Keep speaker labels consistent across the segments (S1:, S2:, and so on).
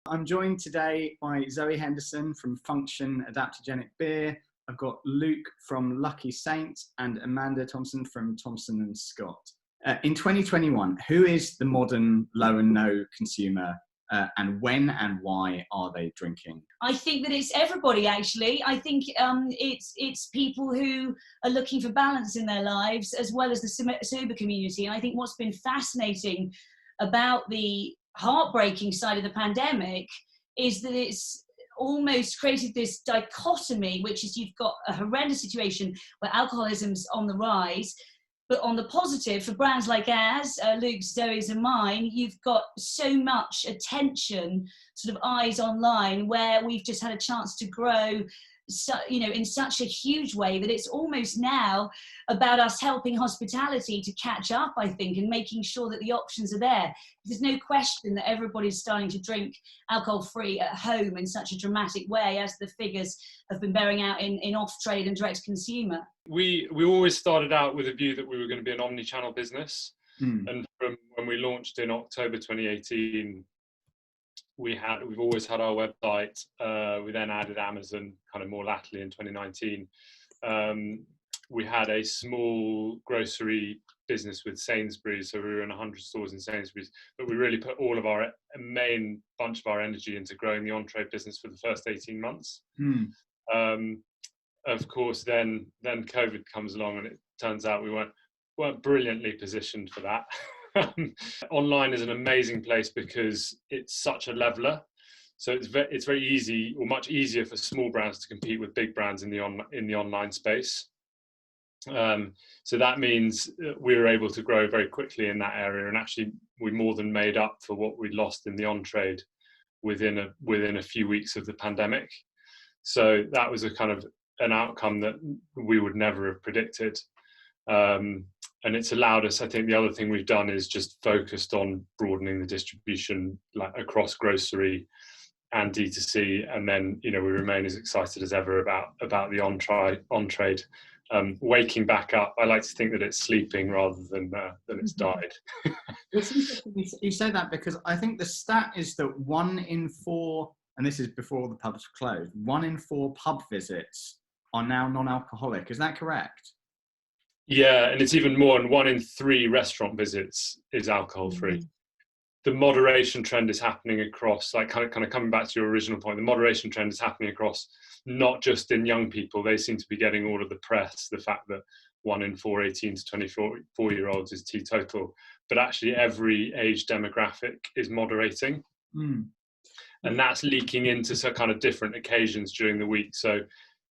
S1: I'm joined today by Zoey Henderson from Function Adaptogenic Beer. I've got Luke from Lucky Saint and Amanda Thomson from Thomson and Scott. In 2021, who is the modern low and no consumer, and when and why are they drinking?
S2: I think that it's everybody, actually. I think it's people who are looking for balance in their lives, as well as the sober community. And I think what's been fascinating about the heartbreaking side of the pandemic is that it's almost created this dichotomy, which is you've got a horrendous situation where alcoholism's on the rise, but on the positive, for brands like ours, Luke's, Zoe's and mine, you've got so much attention, sort of eyes online, where we've just had a chance to grow in such a huge way that it's almost now about us helping hospitality to catch up, I think, and making sure that the options are there. There's no question that everybody's starting to drink alcohol-free at home in such a dramatic way, as the figures have been bearing out in off-trade and direct-to-consumer.
S3: We always started out with a view that we were going to be an omni-channel business. And from when we launched in October 2018, we've always had our website. We then added Amazon kind of more latterly in 2019. We had a small grocery business with Sainsbury's, so we were in 100 stores in Sainsbury's, but we really put all of our main bunch of our energy into growing the on-trade business for the first 18 months. Of course, then COVID comes along, and it turns out we weren't brilliantly positioned for that. Online is an amazing place because it's such a leveler. So it's very easy, or much easier, for small brands to compete with big brands in the online space. So that means we were able to grow very quickly in that area, and actually we more than made up for what we'd lost in the on-trade within a few weeks of the pandemic. So that was a kind of an outcome that we would never have predicted. And it's allowed us, I think the other thing we've done is just focused on broadening the distribution, like across grocery and D2C. And then, we remain as excited as ever about the on-trade. Waking back up, I like to think that it's sleeping rather than it's died.
S1: It's interesting you say that, because I think the stat is that 1 in 4, and this is before the pubs closed, 1 in 4 pub visits are now non-alcoholic. Is that correct?
S3: Yeah, and it's even more, and 1 in 3 restaurant visits is alcohol-free. The moderation trend is happening across, like kind of coming back to your original point, the moderation trend is happening across, not just in young people. They seem to be getting all of the press, the fact that 1 in 4 18 to 24-year-olds is teetotal, but actually every age demographic is moderating. And that's leaking into some kind of different occasions during the week. So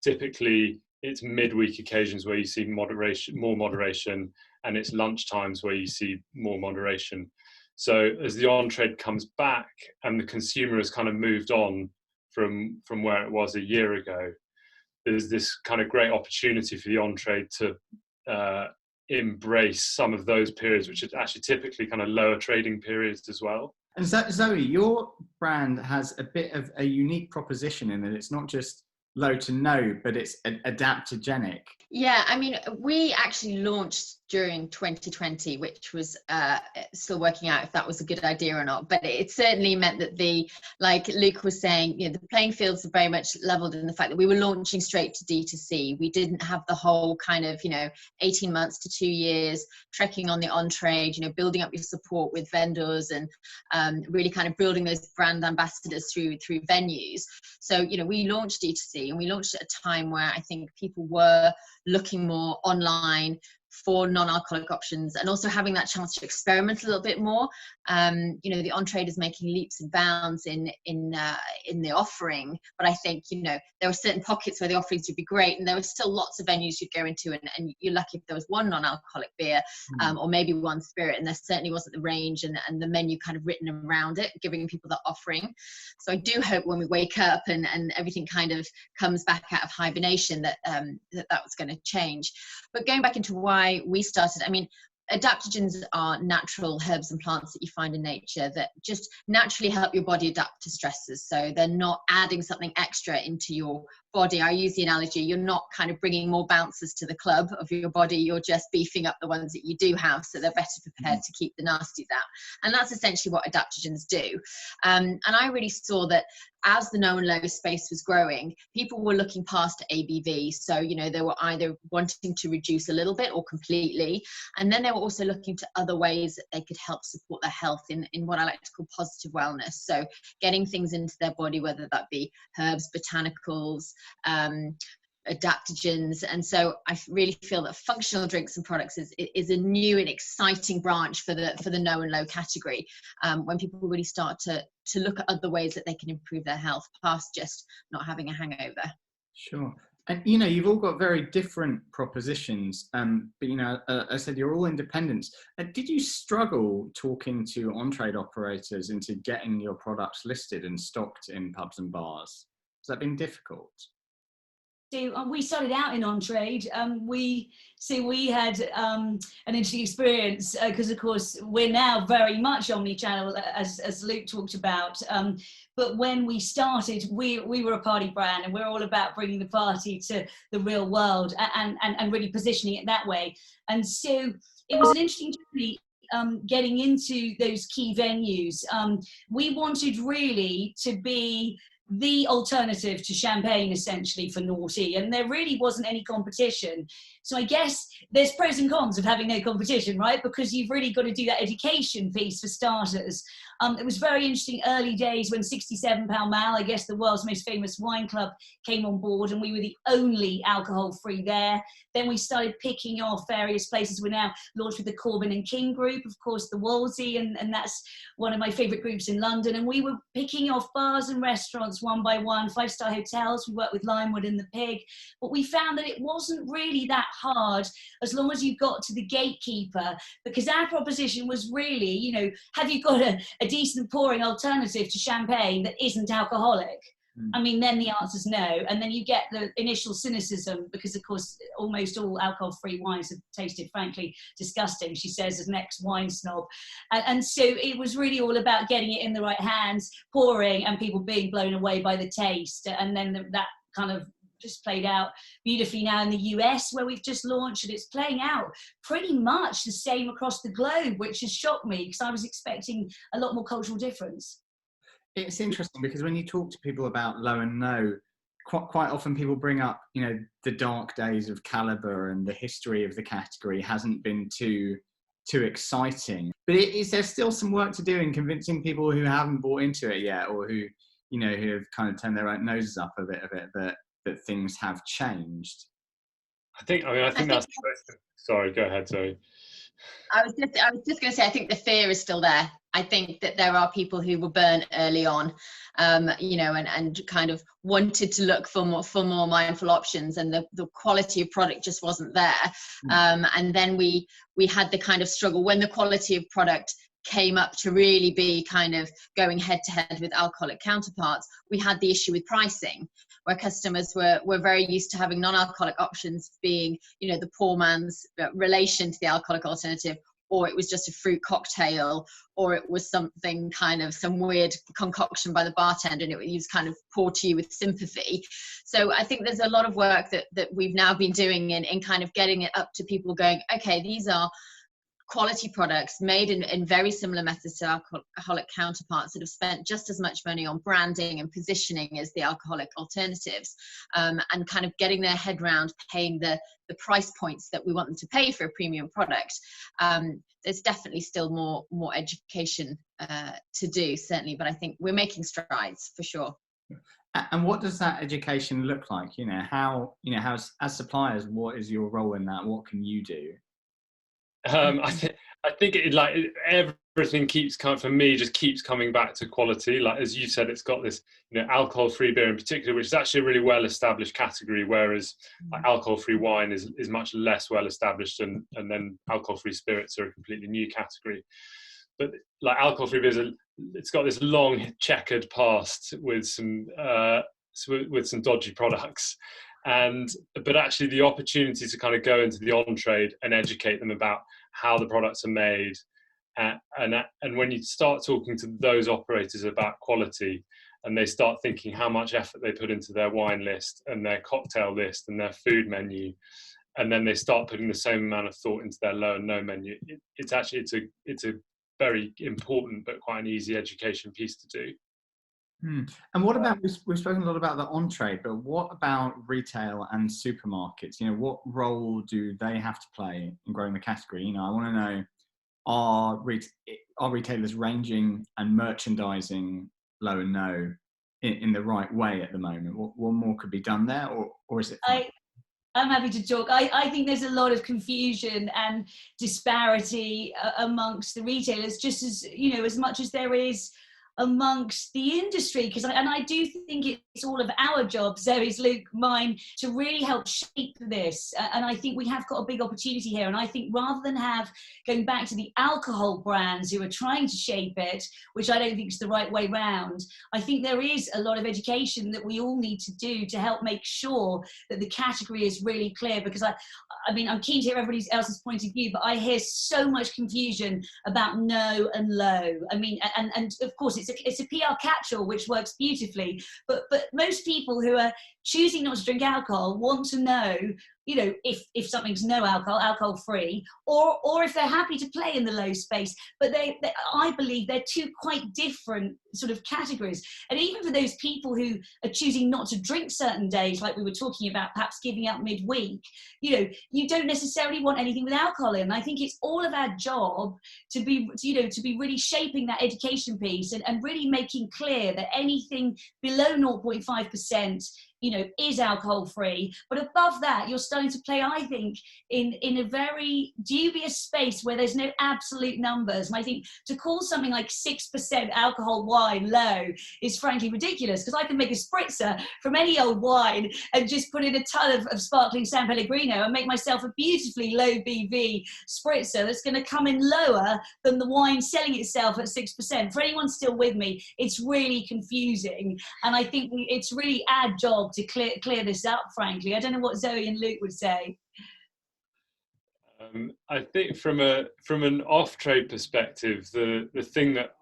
S3: typically it's midweek occasions where you see more moderation, and it's lunch times where you see more moderation. So as the on-trade comes back and the consumer has kind of moved on from where it was a year ago, there's this kind of great opportunity for the on-trade to embrace some of those periods, which are actually typically kind of lower trading periods as well.
S1: And Zoey, your brand has a bit of a unique proposition in that it's not just low to no, but it's adaptogenic.
S4: Yeah, I mean, we actually launched during 2020, which was still working out if that was a good idea or not. But it certainly meant that like Luke was saying, the playing fields are very much leveled in the fact that we were launching straight to D2C. We didn't have the whole kind of, 18 months to 2 years trekking on the on-trade, building up your support with vendors and really kind of building those brand ambassadors through venues. So, we launched D2C, and we launched at a time where I think people were looking more online for non-alcoholic options, and also having that chance to experiment a little bit more. The on-trade is making leaps and bounds in the offering, but I think there were certain pockets where the offerings would be great, and there were still lots of venues you'd go into, and you're lucky if there was one non-alcoholic beer, or maybe one spirit, and there certainly wasn't the range and the menu kind of written around it, giving people that offering. So I do hope when we wake up and everything kind of comes back out of hibernation that was going to change. But going back into why we started, I mean, adaptogens are natural herbs and plants that you find in nature that just naturally help your body adapt to stresses. So they're not adding something extra into your body. I use the analogy, you're not kind of bringing more bouncers to the club of your body, you're just beefing up the ones that you do have, so they're better prepared to keep the nasties out. And that's essentially what adaptogens do. And I really saw that as the no and low space was growing, people were looking past ABV. So, you know, they were either wanting to reduce a little bit or completely. And then they were also looking to other ways that they could help support their health in what I like to call positive wellness. So getting things into their body, whether that be herbs, botanicals, adaptogens. And so I really feel that functional drinks and products is a new and exciting branch for the no and low category, when people really start to look at other ways that they can improve their health past just not having a hangover.
S1: Sure. And, you know, you've all got very different propositions, but, you know, I said you're all independents. Did you struggle talking to on-trade operators into getting your products listed and stocked in pubs and bars? Has that been difficult?
S2: So we started out in on-trade. We had an interesting experience because, of course, we're now very much omni-channel, as Luke talked about. But when we started, we were a party brand, and we're all about bringing the party to the real world and really positioning it that way. And so it was an interesting journey. Getting into those key venues, we wanted really to be the alternative to champagne, essentially, for naughty, and there really wasn't any competition. So I guess there's pros and cons of having no competition, right? Because you've really got to do that education piece for starters. It was very interesting early days when 67 Pall Mall, I guess the world's most famous wine club, came on board, and we were the only alcohol-free there. Then we started picking off various places. We're now launched with the Corbin and King group, of course, the Wolsey, and that's one of my favourite groups in London. And we were picking off bars and restaurants one by one, 5-star hotels. We worked with Limewood and the Pig. But we found that it wasn't really that hard as long as you got to the gatekeeper, because our proposition was really, you know, have you got a decent pouring alternative to champagne that isn't alcoholic? I mean, then the answer's no. And then you get the initial cynicism because, of course, almost all alcohol-free wines have tasted, frankly, disgusting, she says, as an ex-wine snob. And so it was really all about getting it in the right hands, pouring, and people being blown away by the taste. And then that kind of just played out beautifully now in the US, where we've just launched, and it's playing out pretty much the same across the globe, which has shocked me because I was expecting a lot more cultural difference.
S1: It's interesting because when you talk to people about low and no, quite often people bring up, you know, the dark days of Caliber and the history of the category hasn't been too exciting. But is there still some work to do in convincing people who haven't bought into it yet, or who, you know, who have kind of turned their own noses up a bit of it, that things have changed?
S3: I think that's. Sorry, go ahead, Zoe.
S4: I was just going to say, I think the fear is still there. I think that there are people who were burnt early on, you know, and kind of wanted to look for more mindful options, and the quality of product just wasn't there. And then we had the kind of struggle when the quality of product came up to really be kind of going head to head with alcoholic counterparts. We had the issue with pricing, where customers were very used to having non-alcoholic options being, you know, the poor man's relation to the alcoholic alternative, or it was just a fruit cocktail, or it was something kind of some weird concoction by the bartender, and it was kind of poured to you with sympathy. So I think there's a lot of work that we've now been doing in kind of getting it up to people going, okay, these are quality products made in very similar methods to alcoholic counterparts that have spent just as much money on branding and positioning as the alcoholic alternatives, and kind of getting their head around paying the price points that we want them to pay for a premium product. There's definitely still more education to do, certainly, but I think we're making strides for sure.
S1: And what does that education look like? You know, how as suppliers, what is your role in that? What can you do?
S3: I think everything keeps coming back to quality. Like, as you said, it's got this, you know, alcohol-free beer in particular, which is actually a really well-established category, whereas like, alcohol-free wine is much less well-established, and then alcohol-free spirits are a completely new category. But like alcohol-free beer, it's got this long checkered past with some dodgy products. But actually the opportunity to kind of go into the on-trade and educate them about how the products are made, and when you start talking to those operators about quality, and they start thinking how much effort they put into their wine list and their cocktail list and their food menu, and then they start putting the same amount of thought into their low and no menu, it's a very important but quite an easy education piece to do.
S1: And what about, we've spoken a lot about the on-trade, but what about retail and supermarkets? You know, what role do they have to play in growing the category? You know, I want to know, are retailers ranging and merchandising low and no in the right way at the moment? What more could be done there, or is it fine?
S2: I'm happy to talk. I think there's a lot of confusion and disparity amongst the retailers, just as, you know, as much as there is amongst the industry, and I do think it's all of our job, Zoe's, Luke, mine, to really help shape this. And I think we have got a big opportunity here. And I think rather than going back to the alcohol brands who are trying to shape it, which I don't think is the right way round, I think there is a lot of education that we all need to do to help make sure that the category is really clear. Because I mean, I'm keen to hear everybody else's point of view, but I hear so much confusion about no and low. I mean, and of course it's a PR catch-all, which works beautifully, but most people who are choosing not to drink alcohol want to know, you know, if something's no alcohol, alcohol-free, or if they're happy to play in the low space. But I believe they're two quite different sort of categories. And even for those people who are choosing not to drink certain days, like we were talking about, perhaps giving up midweek, you know, you don't necessarily want anything with alcohol in. And I think it's all of our job to be really shaping that education piece and really making clear that anything below 0.5%, you know, is alcohol free. But above that, you're starting to play, I think, in a very dubious space where there's no absolute numbers. And I think to call something like 6% alcohol wine low is frankly ridiculous, because I can make a spritzer from any old wine and just put in a ton of sparkling San Pellegrino and make myself a beautifully low BV spritzer that's going to come in lower than the wine selling itself at 6%. For anyone still with me, it's really confusing. And I think it's really our job to clear this up, frankly. I don't know what Zoe and Luke would say.
S3: I think from an off-trade perspective, the thing that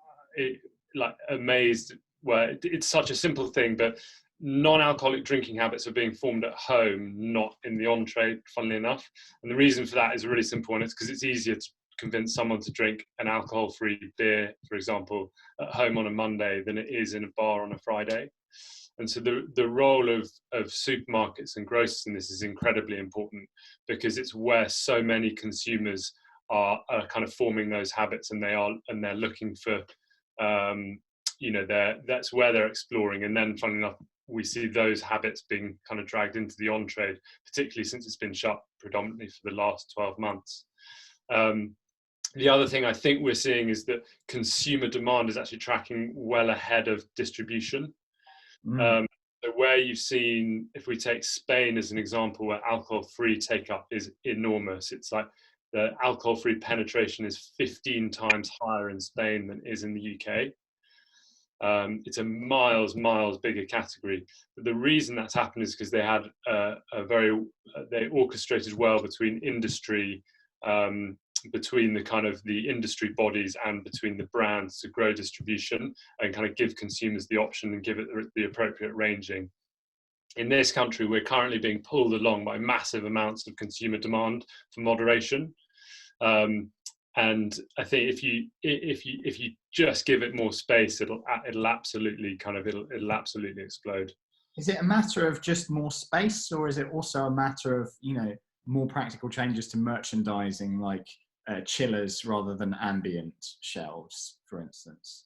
S3: amazed, where it's such a simple thing, but non-alcoholic drinking habits are being formed at home, not in the on-trade, funnily enough. And the reason for that is a really simple one. It's because it's easier to convince someone to drink an alcohol-free beer, for example, at home on a Monday than it is in a bar on a Friday. And so the role of supermarkets and grocers in this is incredibly important, because it's where so many consumers are kind of forming those habits, and they're looking for, you know, that's where they're exploring. And then, funnily enough, we see those habits being kind of dragged into the on-trade, particularly since it's been shut predominantly for the last 12 months. The other thing I think we're seeing is that consumer demand is actually tracking well ahead of distribution. So where you've seen, if we take Spain as an example, where alcohol-free take-up is enormous, it's like the alcohol-free penetration is 15 times higher in Spain than it is in the UK. It's a miles bigger category. But the reason that's happened is because they had they orchestrated well between industry, between the kind of the industry bodies and between the brands to grow distribution and kind of give consumers the option and give it the appropriate ranging. In this country, we're currently being pulled along by massive amounts of consumer demand for moderation. And I think if you just give it more space, it'll absolutely explode.
S1: Is it a matter of just more space, or is it also a matter of, you know, more practical changes to merchandising, like chillers rather than ambient shelves, for instance?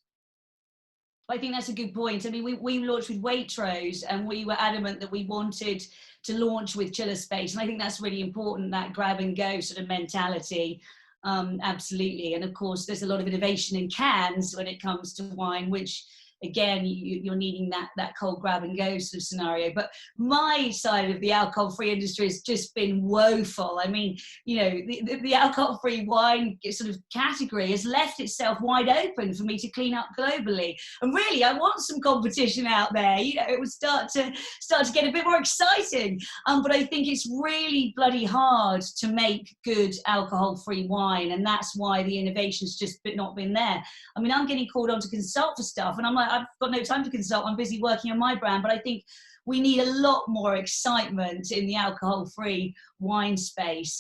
S2: I think that's a good point. I mean, we launched with Waitrose, and we were adamant that we wanted to launch with chiller space. And I think that's really important, that grab and go sort of mentality. Absolutely. And of course, there's a lot of innovation in cans when it comes to wine, which again, you're needing that cold grab and go sort of scenario. But my side of the alcohol-free industry has just been woeful. I mean, you know, the alcohol-free wine sort of category has left itself wide open for me to clean up globally. And really, I want some competition out there. You know, it would start to get a bit more exciting. But I think it's really bloody hard to make good alcohol-free wine, and that's why the innovation's just not been there. I mean, I'm getting called on to consult for stuff, and I'm like, I've got no time to consult. I'm busy working on my brand, but I think we need a lot more excitement in the alcohol-free wine space,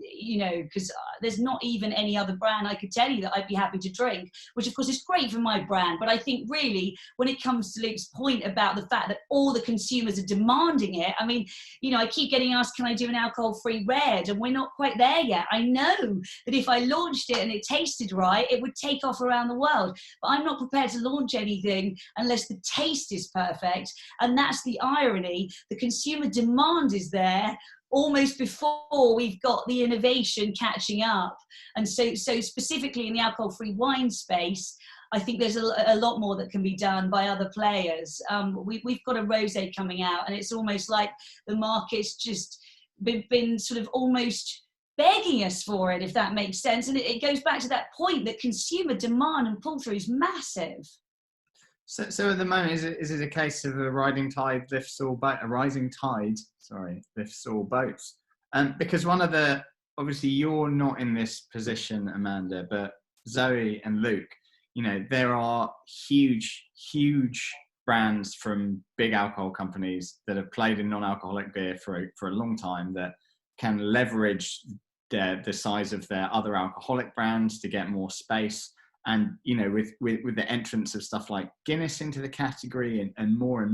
S2: you know, because there's not even any other brand I could tell you that I'd be happy to drink, which of course is great for my brand. But I think really when it comes to Luke's point about the fact that all the consumers are demanding it, I mean, you know, I keep getting asked, can I do an alcohol-free red? And we're not quite there yet. I know that if I launched it and it tasted right, it would take off around the world. But I'm not prepared to launch anything unless the taste is perfect. And that's the irony. The consumer demand is there almost before we've got the innovation catching up. And so specifically in the alcohol-free wine space, I think there's a lot more that can be done by other players. We've got a rosé coming out, and it's almost like the market's just been sort of almost begging us for it, if that makes sense. And it goes back to that point that consumer demand and pull-through is massive.
S1: So at the moment, is it a case of a rising tide lifts all boats? Because one of the, obviously you're not in this position, Amanda, but Zoey and Luke, you know, there are huge brands from big alcohol companies that have played in non-alcoholic beer for a long time that can leverage the size of their other alcoholic brands to get more space. And, you know, with the entrance of stuff like Guinness into the category and more,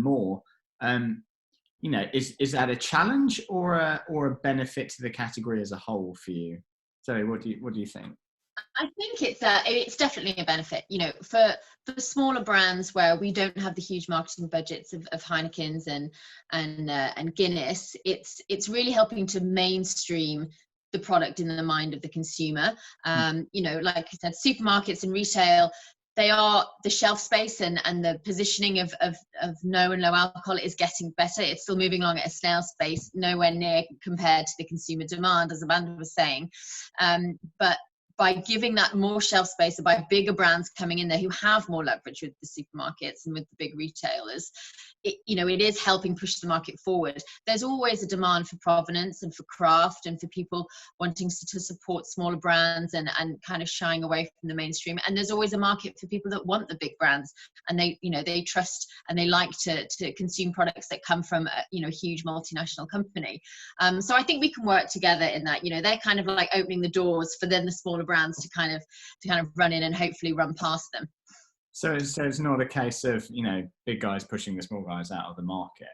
S1: you know, is that a challenge or a benefit to the category as a whole for you? Zoe, what do you think?
S4: I think it's definitely a benefit, you know, for smaller brands where we don't have the huge marketing budgets of Heineken's and Guinness. It's really helping to mainstream the product in the mind of the consumer. You know, like I said, supermarkets and retail, they are the shelf space and the positioning of no and low alcohol is getting better. It's still moving along at a snail's pace, nowhere near compared to the consumer demand, as Amanda was saying. But by giving that more shelf space and by bigger brands coming in there who have more leverage with the supermarkets and with the big retailers, it is helping push the market forward. There's always a demand for provenance and for craft and for people wanting to support smaller brands and kind of shying away from the mainstream. And there's always a market for people that want the big brands and they trust and they like to consume products that come from a huge multinational company. So I think we can work together in that. They're kind of like opening the doors for then the smaller brands to kind of run in and hopefully run past them.
S1: So it's not a case of, big guys pushing the small guys out of the market.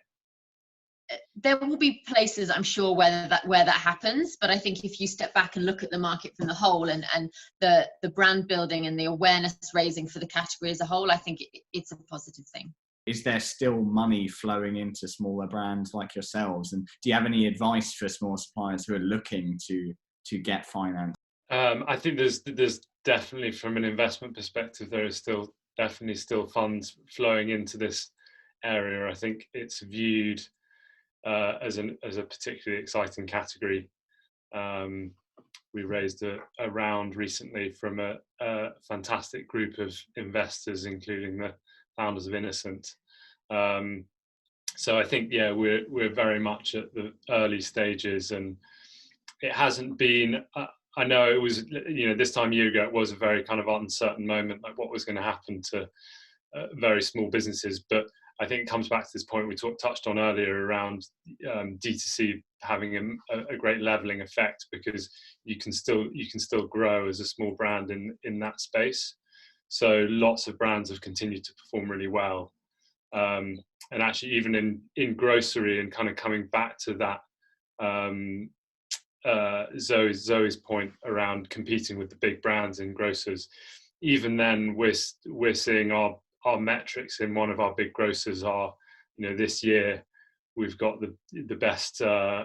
S4: There will be places, I'm sure, where that happens. But I think if you step back and look at the market from the whole and the brand building and the awareness raising for the category as a whole, I think it's a positive thing. Is
S1: there still money flowing into smaller brands like yourselves? And do you have any advice for small suppliers who are looking to get finance?
S3: I think there's definitely, from an investment perspective, there is definitely still funds flowing into this area. I think it's viewed as a particularly exciting category. We raised a round recently from a fantastic group of investors, including the founders of Innocent. So I think, we're very much at the early stages, and it hasn't been. I know it was, this time a year ago, it was a very kind of uncertain moment, like what was going to happen to very small businesses. But I think it comes back to this point we touched on earlier around D2C having a great leveling effect, because you can still grow as a small brand in that space. So lots of brands have continued to perform really well. And actually, even in grocery, and kind of coming back to that, Zoe's point around competing with the big brands in grocers, even then we're seeing our metrics in one of our big grocers are, this year we've got the best,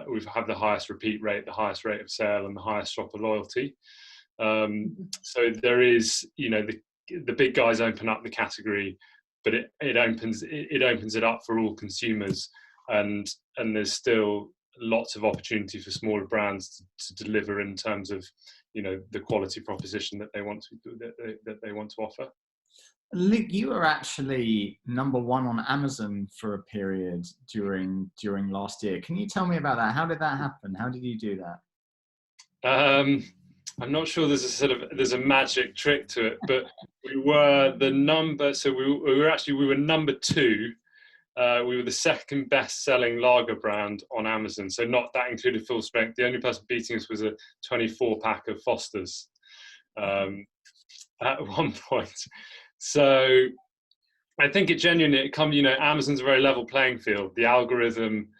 S3: we've had the highest repeat rate, the highest rate of sale, and the highest shopper loyalty. So there is, the big guys open up the category, but it opens it up for all consumers, and there's still lots of opportunity for smaller brands to deliver in terms of, the quality proposition that they want to offer.
S1: Luke, you were actually number one on Amazon for a period during last year. Can you tell me about that? How did that happen? How did you do that?
S3: I'm not sure there's a magic trick to it, but we were the number. So we were number 2. We were the second best-selling lager brand on Amazon. So not that included full strength. The only person beating us was a 24-pack of Foster's at one point. So I think it comes. Amazon's a very level playing field. The algorithm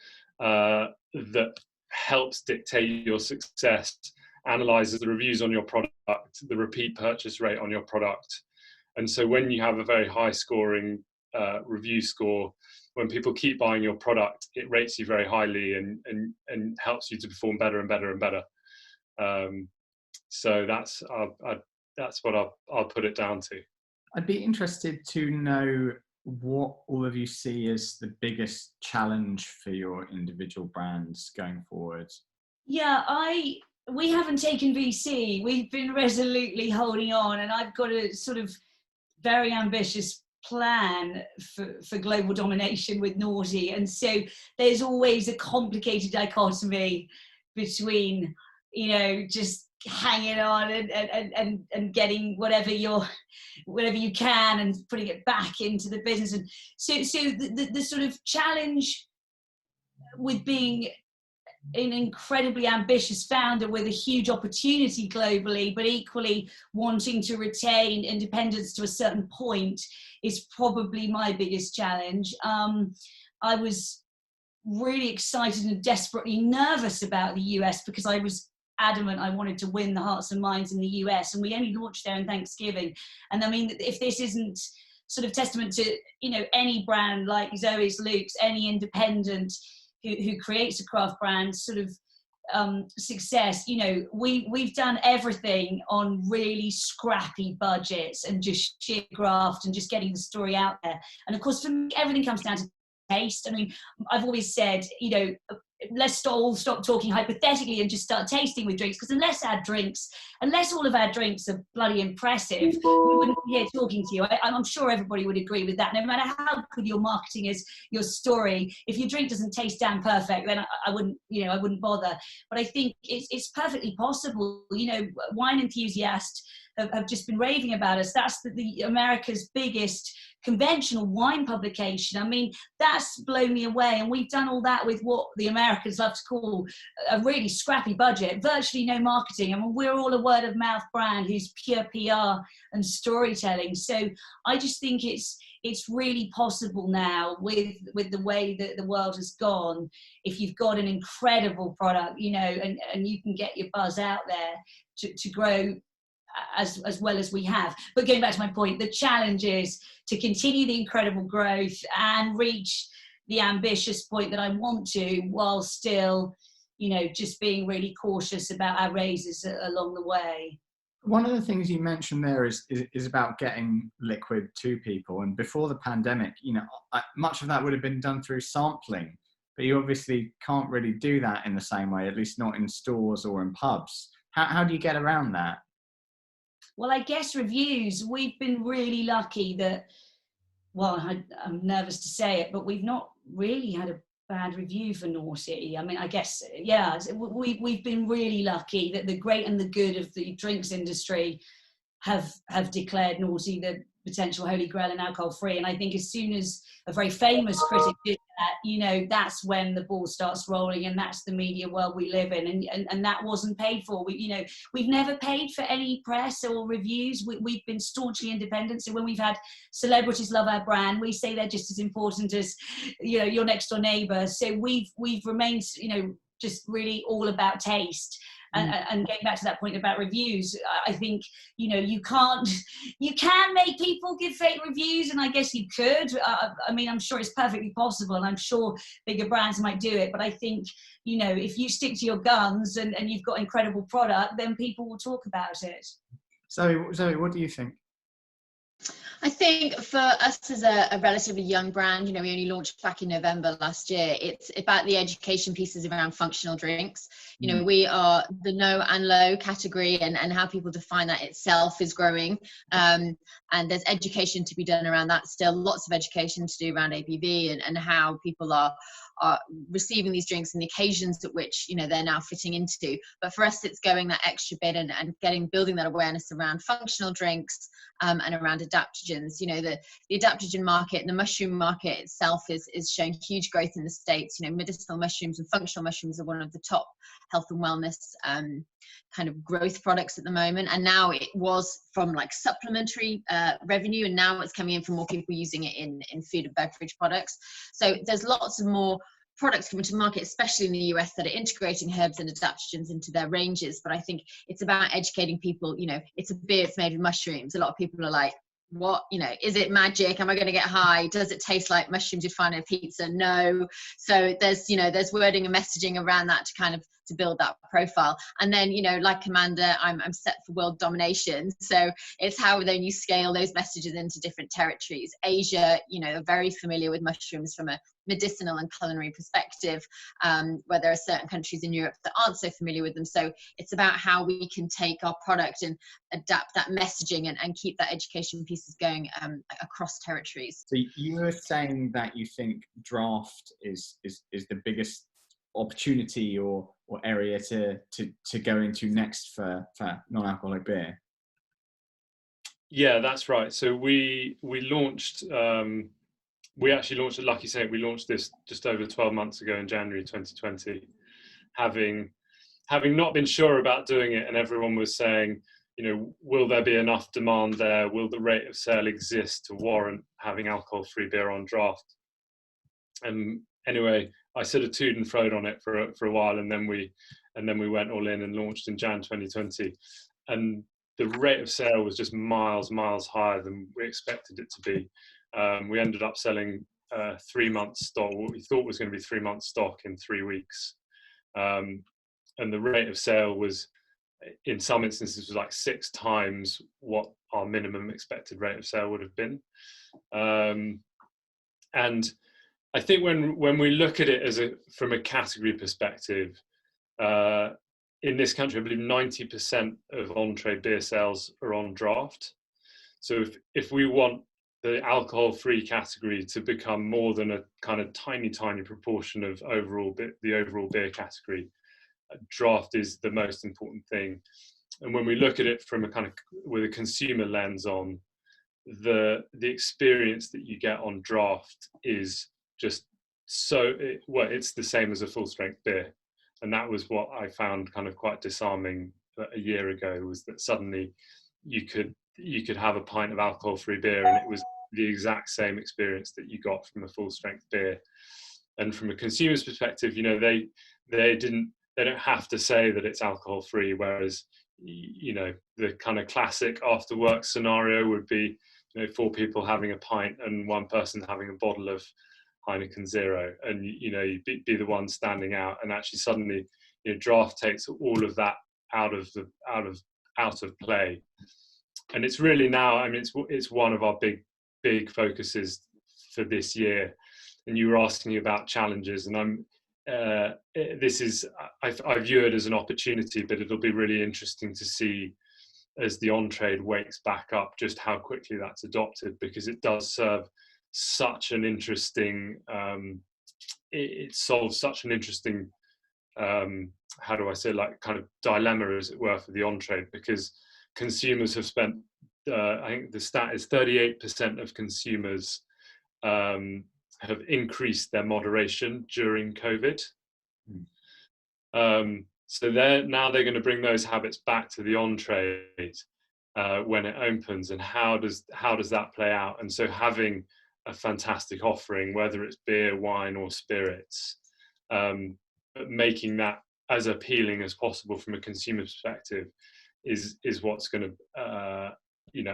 S3: that helps dictate your success analyzes the reviews on your product, the repeat purchase rate on your product. And so when you have a very high scoring review score, when people keep buying your product, it rates you very highly and helps you to perform better and better and better. So that's what I'll put it down to.
S1: I'd be interested to know what all of you see as the biggest challenge for your individual brands going forward.
S2: Yeah, we haven't taken VC. We've been resolutely holding on, and I've got a sort of very ambitious plan for global domination with Naughty. And so there's always a complicated dichotomy between, just hanging on and getting whatever you can and putting it back into the business. And so the sort of challenge with being an incredibly ambitious founder with a huge opportunity globally, but equally wanting to retain independence to a certain point, is probably my biggest challenge. I was really excited and desperately nervous about the US because I was adamant I wanted to win the hearts and minds in the US, and we only launched there in Thanksgiving. And I mean, if this isn't sort of testament to any brand like Zoey's, Luke's, any independent who creates a craft brand sort of success, we've done everything on really scrappy budgets and just sheer graft and just getting the story out there. And of course, for me, everything comes down to taste. I mean, I've always said, let's all stop talking hypothetically and just start tasting with drinks, because unless all of our drinks are bloody impressive, we wouldn't be here talking to you. I'm sure everybody would agree with that. No matter how good your marketing is, your story, if your drink doesn't taste damn perfect, then I wouldn't bother. But I think it's perfectly possible. Wine Enthusiast have just been raving about us. That's the America's biggest conventional wine publication. I mean, that's blown me away. And we've done all that with what the Americans love to call a really scrappy budget, virtually no marketing. I mean, we're all a word of mouth brand who's pure PR and storytelling. So I just think it's really possible now with the way that the world has gone. If you've got an incredible product, and you can get your buzz out there to grow as well as we have. But going back to my point, the challenge is to continue the incredible growth and reach the ambitious point that I want to, while still, just being really cautious about our raises along the way.
S1: One of the things you mentioned there is about getting liquid to people. And before the pandemic, much of that would have been done through sampling, but you obviously can't really do that in the same way, at least not in stores or in pubs. How do you get around that?
S2: Well, I guess reviews, we've been really lucky that, I'm nervous to say it, but we've not really had a bad review for Naughty. I mean, I guess, we've been really lucky that the great and the good of the drinks industry have declared Naughty the potential holy grail and alcohol free. And I think as soon as a very famous critic did that, that's when the ball starts rolling, and that's the media world we live in. And that wasn't paid for. We've never paid for any press or reviews. We've been staunchly independent. So when we've had celebrities love our brand, we say they're just as important as, your next door neighbor. So we've remained, just really all about taste. And getting back to that point about reviews, I think, you can make people give fake reviews, and I guess you could. I mean, I'm sure it's perfectly possible, and I'm sure bigger brands might do it. But I think, if you stick to your guns and you've got incredible product, then people will talk about it.
S1: Zoey, what do you think?
S4: I think for us as a relatively young brand, we only launched back in November last year. It's about the education pieces around functional drinks. We are the no and low category, and how people define that itself is growing. And there's education to be done around that still. Lots of education to do around ABV and how people are receiving these drinks and the occasions at which they're now fitting into. But for us, it's going that extra bit and building that awareness around functional drinks and around adaptogens. The adaptogen market and the mushroom market itself is showing huge growth in the States. Medicinal mushrooms and functional mushrooms are one of the top health and wellness kind of growth products at the moment, and now it was from like supplementary revenue, and now it's coming in from more people using it in food and beverage products. So there's lots of more products coming to market, especially in the US, that are integrating herbs and adaptogens into their ranges. But I think it's about educating people. It's a beer, it's made with mushrooms. A lot of people are like, what, is it magic? Am I going to get high? Does it taste like mushrooms you'd find in a pizza? No. So there's wording and messaging around that to build that profile. And then, like Amanda, I'm set for world domination. So it's how then you scale those messages into different territories. Asia, are very familiar with mushrooms from a medicinal and culinary perspective, where there are certain countries in Europe that aren't so familiar with them. So it's about how we can take our product and adapt that messaging and keep that education pieces going across territories.
S1: So you were saying that you think draft is the biggest opportunity or area to go into next for non-alcoholic beer.
S3: Yeah, that's right. So we launched. We actually launched at Lucky Saint. We launched this just over 12 months ago in January 2020, having not been sure about doing it, and everyone was saying, will there be enough demand there? Will the rate of sale exist to warrant having alcohol-free beer on draft? And anyway, I sort of toed and froed on it for a while, and then we went all in and launched in Jan 2020, and the rate of sale was just miles higher than we expected it to be. We ended up selling 3 months stock, what we thought was going to be 3 months stock, in 3 weeks. And the rate of sale was, in some instances, was like 6 times what our minimum expected rate of sale would have been. And I think when we look at it from a category perspective, in this country, I believe 90% of on-trade beer sales are on draft. So if we want the alcohol-free category to become more than a kind of tiny proportion of the overall beer category, draft is the most important thing. And when we look at it from a kind of with a consumer lens on, the experience that you get on draft is just it's the same as a full-strength beer. And that was what I found kind of quite disarming a year ago, was that suddenly you could have a pint of alcohol-free beer and it was the exact same experience that you got from a full-strength beer. And from a consumer's perspective, they don't have to say that it's alcohol-free, whereas the kind of classic after-work scenario would be 4 people having a pint and 1 person having a bottle of Heineken Zero, and you'd be the one standing out, and actually suddenly draft takes all of that out of play. And it's really now, I mean, it's one of our big focuses for this year. And you were asking about challenges, and I view it as an opportunity, but it'll be really interesting to see as the on-trade wakes back up just how quickly that's adopted, because it does serve such an interesting, it solves such an interesting, how do I say, like kind of dilemma, as it were, for the on-trade, because consumers have spent, I think the stat is 38% of consumers have increased their moderation during COVID. So they're going to bring those habits back to the on-trade when it opens, and how does that play out? And so having a fantastic offering, whether it's beer, wine, or spirits, making that as appealing as possible from a consumer perspective is what's going to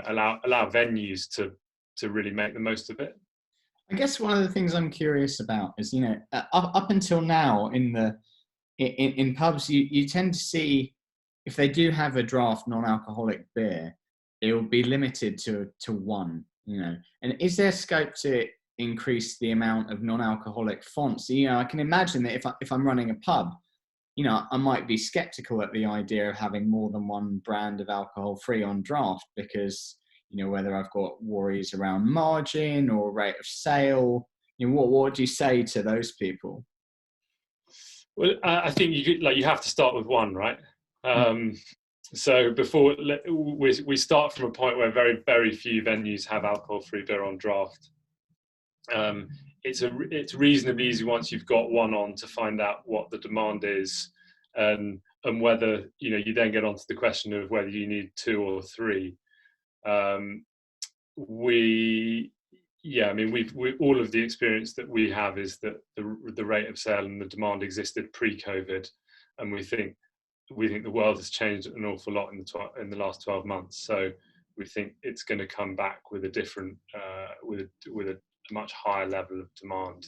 S3: allow venues to really make the most of it.
S1: I guess one of the things I'm curious about is, up until now in pubs, you tend to see, if they do have a draft non-alcoholic beer, it will be limited to one, you know. And is there scope to increase the amount of non-alcoholic fonts? You know, I can imagine that if I'm running a pub, you know, I might be skeptical at the idea of having more than one brand of alcohol free on draft, because, you know, whether I've got worries around margin or rate of sale. You know, what do you say to those people?
S3: Well, I think you have to start with one, right? So before we start from a point where very, very few venues have alcohol-free beer on draft. It's reasonably easy once you've got one on to find out what the demand is, and whether, you know, you then get onto the question of whether you need two or three. We all of the experience that we have is that the rate of sale and the demand existed pre-COVID, and we think the world has changed an awful lot in the last 12 months. So we think it's going to come back with a different, with a much higher level of demand.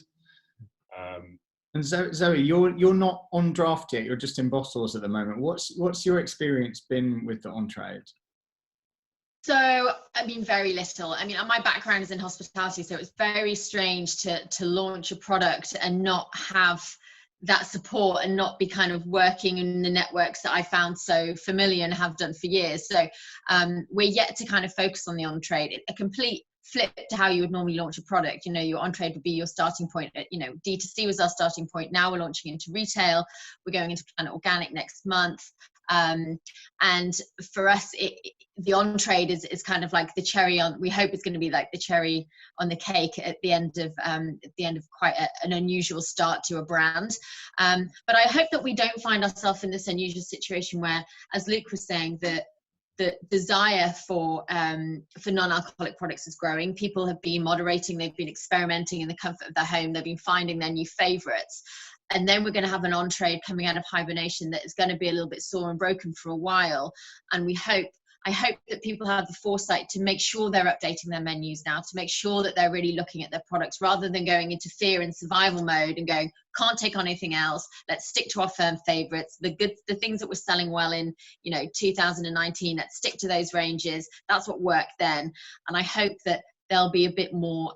S1: And Zoe, you're not on draft yet. You're just in bottles at the moment. What's your experience been with the on-trade?
S4: So, I mean, very little. I mean, my background is in hospitality, so it's very strange to launch a product and not have that support and not be kind of working in the networks that I found so familiar and have done for years. So we're yet to kind of focus on the on-trade. A complete flip to how you would normally launch a product. You know, your on-trade would be your starting point. You know, D2C was our starting point. Now we're launching into retail. We're going into Planet Organic next month. And for us, the on-trade is kind of like the cherry on. We hope it's going to be like the cherry on the cake at the end of quite an unusual start to a brand. But I hope that we don't find ourselves in this unusual situation where, as Luke was saying, the desire for non-alcoholic products is growing. People have been moderating, they've been experimenting in the comfort of their home, they've been finding their new favorites. And then we're going to have an on-trade coming out of hibernation that is going to be a little bit sore and broken for a while. And I hope that people have the foresight to make sure they're updating their menus now, to make sure that they're really looking at their products rather than going into fear and survival mode and going, can't take on anything else. Let's stick to our firm favorites, the things that were selling well in, you know, 2019. Let's stick to those ranges. That's what worked then. And I hope that there'll be a bit more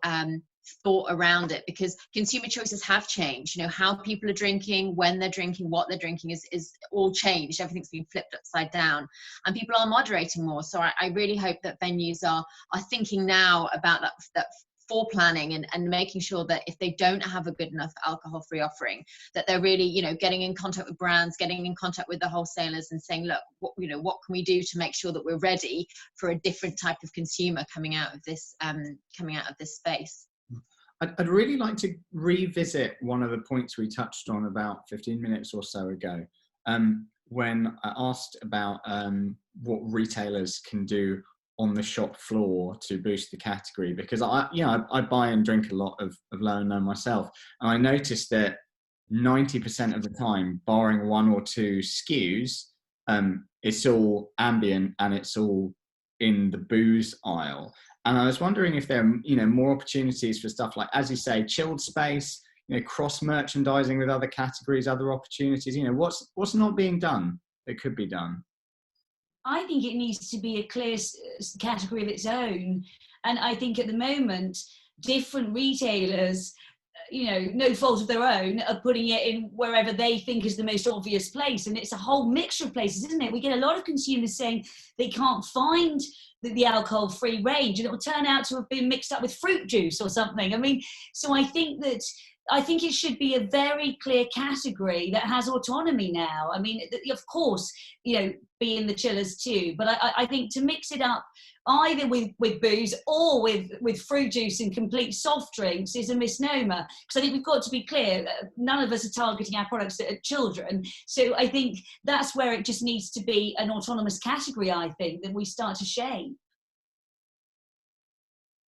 S4: thought around it, because consumer choices have changed. You know, how people are drinking, when they're drinking, what they're drinking is all changed. Everything's been flipped upside down, and people are moderating more. So I really hope that venues are thinking now about that planning and making sure that if they don't have a good enough alcohol-free offering, that they're really, you know, getting in contact with brands, getting in contact with the wholesalers and saying, look, what can we do to make sure that we're ready for a different type of consumer coming out of this space.
S1: I'd really like to revisit one of the points we touched on about 15 minutes or so ago, when I asked about what retailers can do on the shop floor to boost the category, because I buy and drink a lot of low and no myself, and I noticed that 90% of the time, barring one or two SKUs, it's all ambient and it's all in the booze aisle. And I was wondering if there are, you know, more opportunities for stuff like, as you say, chilled space, you know, cross merchandising with other categories, other opportunities. You know, what's not being done that could be done?
S2: I think it needs to be a clear category of its own. And I think at the moment, different retailers, you know, no fault of their own, are putting it in wherever they think is the most obvious place. And it's a whole mixture of places, isn't it? We get a lot of consumers saying they can't find the alcohol-free range, and it will turn out to have been mixed up with fruit juice or something. I mean, so I think it should be a very clear category that has autonomy now. I mean, of course, you know, be in the chillers too, but I think to mix it up either with booze or with fruit juice and complete soft drinks is a misnomer. Because I think we've got to be clear, none of us are targeting our products at children. So I think that's where it just needs to be an autonomous category, I think, that we start to shape.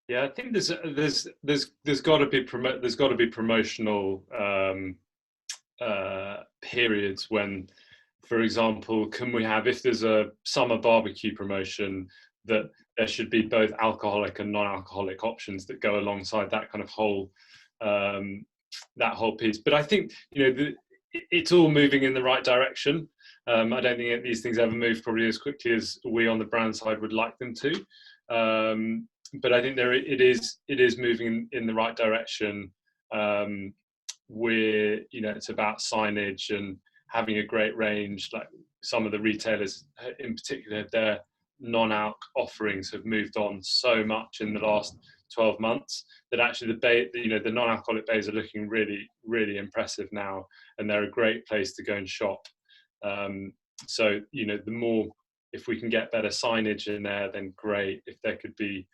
S3: Yeah, I think there's got to be promotional periods when, for example, can we have, if there's a summer barbecue promotion, that there should be both alcoholic and non-alcoholic options that go alongside that kind of whole piece. But I think, you know, it's all moving in the right direction. I don't think these things ever move probably as quickly as we on the brand side would like them to. But I think it is moving in the right direction. It's about signage and having a great range. Like some of the retailers in particular, their non-alc offerings have moved on so much in the last 12 months that actually the non-alcoholic bays are looking really, really impressive now, and they're a great place to go and shop. So the more, if we can get better signage in there, then great. If there could be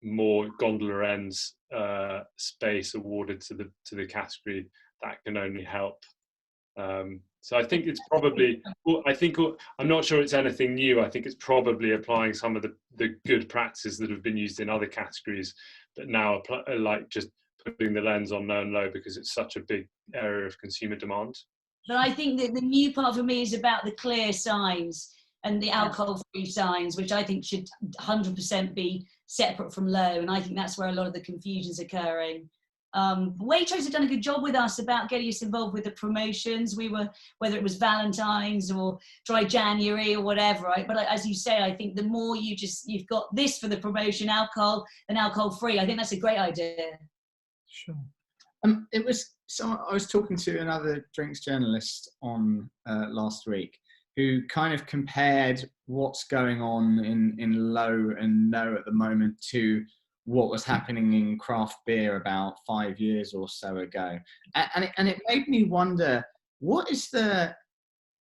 S3: more gondola ends space awarded to the category, that can only help. So I think it's probably, I'm not sure it's anything new. I think it's probably applying some of the good practices that have been used in other categories, but now like just putting the lens on no and low because it's such a big area of consumer demand.
S2: But I think that the new part for me is about the clear signs and the alcohol-free signs, which I think should 100% be separate from low. And I think that's where a lot of the confusion's occurring. Waitrose have done a good job with us about getting us involved with the promotions. Whether it was Valentine's or Dry January or whatever, right? But as you say, I think the more you've got this for the promotion, alcohol and alcohol-free, I think that's a great idea.
S1: Sure. I was talking to another drinks journalist on last week who kind of compared what's going on in low and no at the moment to what was happening in craft beer about 5 years or so ago. And it made me wonder, is there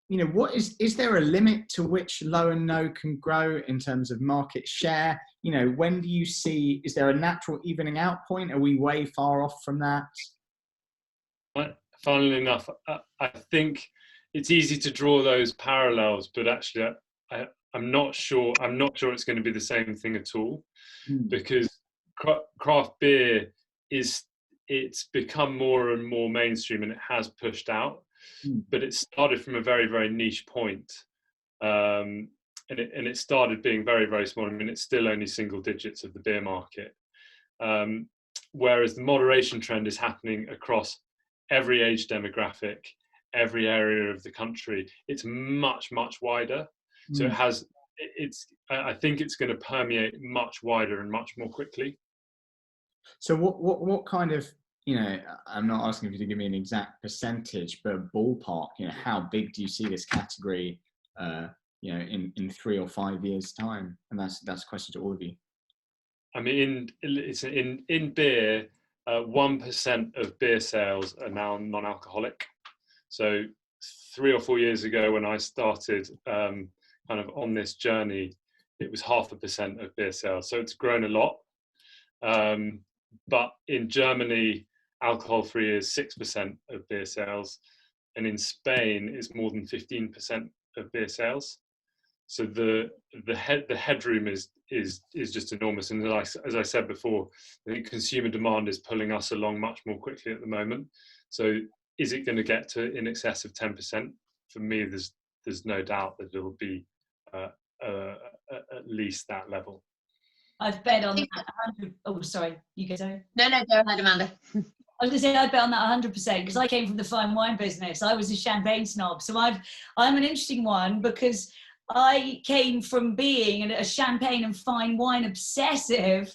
S1: a limit to which low and no can grow in terms of market share? When do you see, is there a natural evening out point? Are we way far off from that?
S3: Funnily enough, I think it's easy to draw those parallels, but actually I'm not sure it's going to be the same thing at all, because craft beer it's become more and more mainstream and it has pushed out, but it started from a very, very niche point, and it started being very, very small. I mean, it's still only single digits of the beer market, whereas the moderation trend is happening across every age demographic, every area of the country. It's much, much wider. So I think it's going to permeate much wider and much more quickly.
S1: So what kind of, I'm not asking you to give me an exact percentage, but ballpark, how big do you see this category, in 3 or 5 years' time? And that's a question to all of you.
S3: I mean, in beer, 1% of beer sales are now non-alcoholic. So 3 or 4 years ago, when I started kind of on this journey, it was 0.5% of beer sales. So it's grown a lot. But in Germany, alcohol-free is 6% of beer sales, and in Spain, it's more than 15% of beer sales. So the headroom is just enormous. And as I said before, I think consumer demand is pulling us along much more quickly at the moment. So is it going to get to in excess of 10%? For me, there's no doubt that it will be at least that level.
S2: I've bet on that 100. Oh, sorry, you go. Sorry.
S4: No, go ahead, Amanda.
S2: I was going to say I bet on that 100% because I came from the fine wine business. I was a champagne snob, so I'm an interesting one because I came from being a champagne and fine wine obsessive,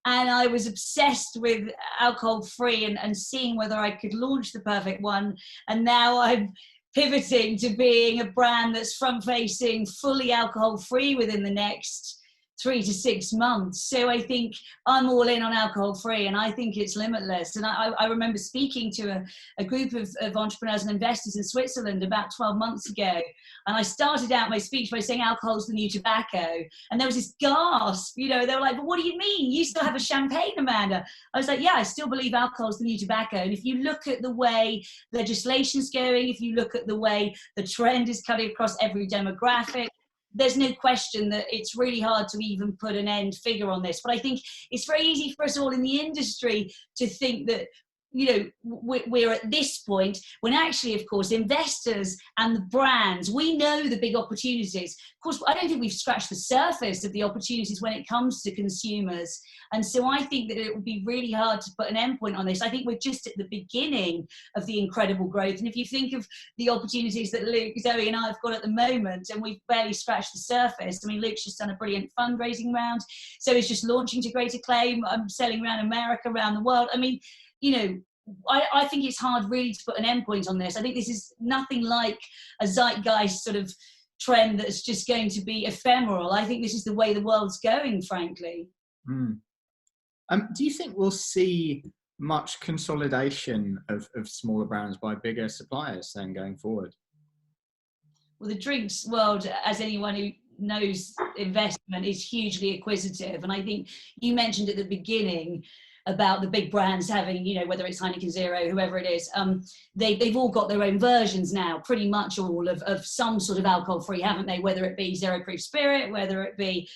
S2: and I was obsessed with alcohol-free and seeing whether I could launch the perfect one. And now I'm pivoting to being a brand that's front-facing, fully alcohol-free within the next 3 to 6 months. So I think I'm all in on alcohol-free, and I think it's limitless. And I remember speaking to a group of entrepreneurs and investors in Switzerland about 12 months ago. And I started out my speech by saying alcohol's the new tobacco. And there was this gasp, they were like, but what do you mean? You still have a champagne, Amanda? I was like, yeah, I still believe alcohol's the new tobacco. And if you look at the way legislation's going, if you look at the way the trend is cutting across every demographic, there's no question that it's really hard to even put an end figure on this. But I think it's very easy for us all in the industry to think that we're at this point when actually, of course, investors and the brands, we know the big opportunities. Of course, I don't think we've scratched the surface of the opportunities when it comes to consumers. And so I think that it would be really hard to put an endpoint on this. I think we're just at the beginning of the incredible growth. And if you think of the opportunities that Luke, Zoe and I have got at the moment, and we've barely scratched the surface. I mean, Luke's just done a brilliant fundraising round. So he's just launching to great acclaim. I'm selling around America, around the world. I mean, I think it's hard really to put an endpoint on this. I think this is nothing like a zeitgeist sort of trend that's just going to be ephemeral. I think this is the way the world's going, frankly.
S1: Mm. Do you think we'll see much consolidation of smaller brands by bigger suppliers then going forward?
S2: Well, the drinks world, as anyone who knows investment, is hugely acquisitive. And I think you mentioned at the beginning about the big brands having, whether it's Heineken Zero, whoever it is, they've all got their own versions now, pretty much all of some sort of alcohol-free, haven't they? Whether it be zero proof spirit, whether it be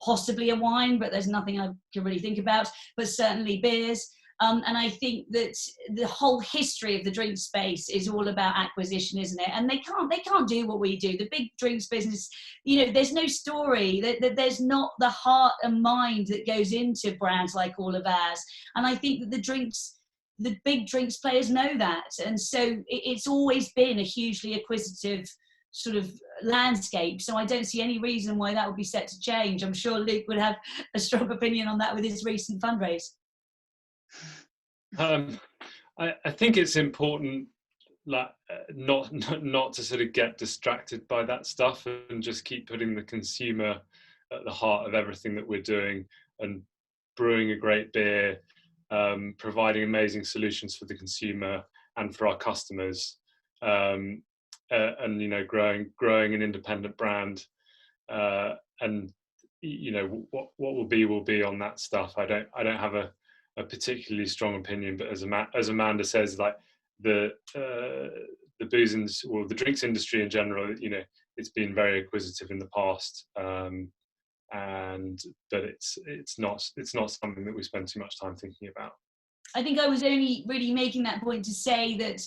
S2: possibly a wine, but there's nothing I can really think about, but certainly beers. And I think that the whole history of the drink space is all about acquisition, isn't it? And they can't do what we do. The big drinks business, there's no story, there's not the heart and mind that goes into brands like all of ours. And I think that the big drinks players know that. And so it's always been a hugely acquisitive sort of landscape. So I don't see any reason why that would be set to change. I'm sure Luke would have a strong opinion on that with his recent fundraise.
S3: I think it's important, like, not to sort of get distracted by that stuff and just keep putting the consumer at the heart of everything that we're doing, and brewing a great beer, providing amazing solutions for the consumer and for our customers, and growing an independent brand, and what will be on that stuff. I don't have a particularly strong opinion, but as Amanda says, like the booze or the drinks industry in general, it's been very acquisitive in the past, but it's not something that we spend too much time thinking about.
S2: I think I was only really making that point to say that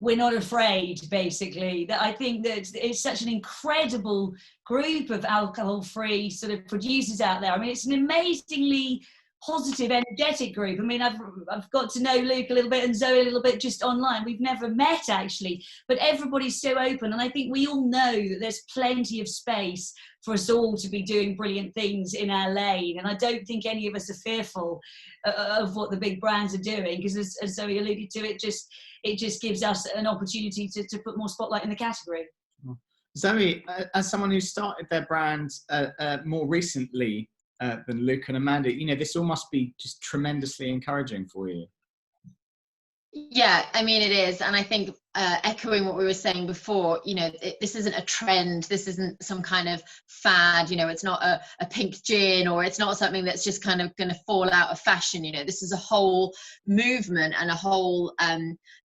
S2: we're not afraid, basically, that I think that it's such an incredible group of alcohol-free sort of producers out there. I mean, it's an amazingly positive, energetic group. I mean, I've got to know Luke a little bit and Zoe a little bit just online. We've never met, actually, but everybody's so open. And I think we all know that there's plenty of space for us all to be doing brilliant things in our lane. And I don't think any of us are fearful of what the big brands are doing, because as Zoe alluded to, it just gives us an opportunity to put more spotlight in the category.
S1: Zoe, as someone who started their brand more recently than Luke and Amanda, this all must be just tremendously encouraging for you.
S4: Yeah, I mean, it is. And I think echoing what we were saying before, this isn't a trend. This isn't some kind of fad. It's not a pink gin, or it's not something that's just kind of going to fall out of fashion. This is a whole movement and a whole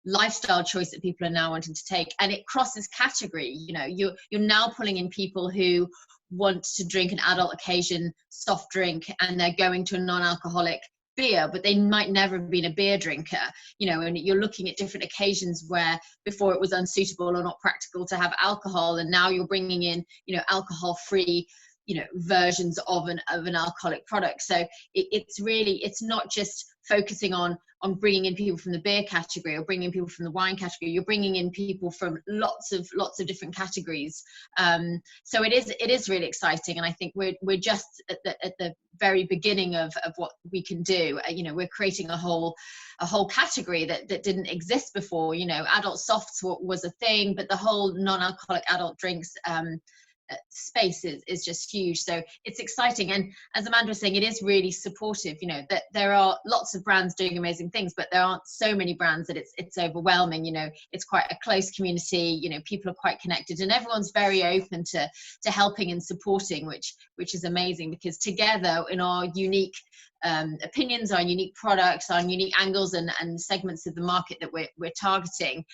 S4: lifestyle choice that people are now wanting to take. And it crosses category. You're now pulling in people who want to drink an adult occasion soft drink, and they're going to a non-alcoholic beer, but they might never have been a beer drinker, and you're looking at different occasions where before it was unsuitable or not practical to have alcohol, and now you're bringing in alcohol-free versions of an alcoholic product. So it's not just focusing on bringing in people from the beer category or bringing in people from the wine category. You're bringing in people from lots of different categories. So it is really exciting, and I think we're just at the very beginning of what we can do. We're creating a whole category that didn't exist before. Adult softs was a thing, but the whole non-alcoholic adult drinks space is just huge. So it's exciting, and as Amanda was saying, it is really supportive. That there are lots of brands doing amazing things, but there aren't so many brands that it's overwhelming. It's quite a close community. People are quite connected, and everyone's very open to helping and supporting, which is amazing, because together in our unique opinions, our unique products, our unique angles and segments of the market that we're targeting,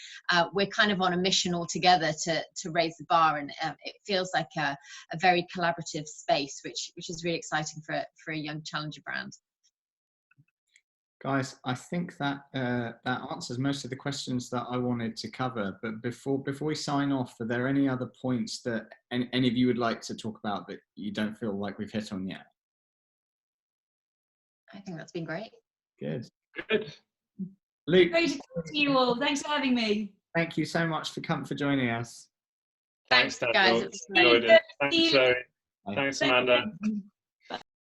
S4: we're kind of on a mission all together to raise the bar, and it feels like a very collaborative space, which is really exciting for a young challenger brand.
S1: Guys, I think that that answers most of the questions that I wanted to cover. But before we sign off, are there any other points that any of you would like to talk about that you don't feel like we've hit on yet?
S4: I think that's been great.
S1: Good.
S3: Good.
S1: Luke,
S2: Great to talk to you all. Thanks for having me.
S1: thank you so much for joining us.
S3: Thanks,
S4: Thanks,
S3: Daniel.
S4: guys. It was
S3: Enjoyed
S4: great.
S3: it. Thanks,
S2: See you.
S3: Zoe. Thanks, Amanda.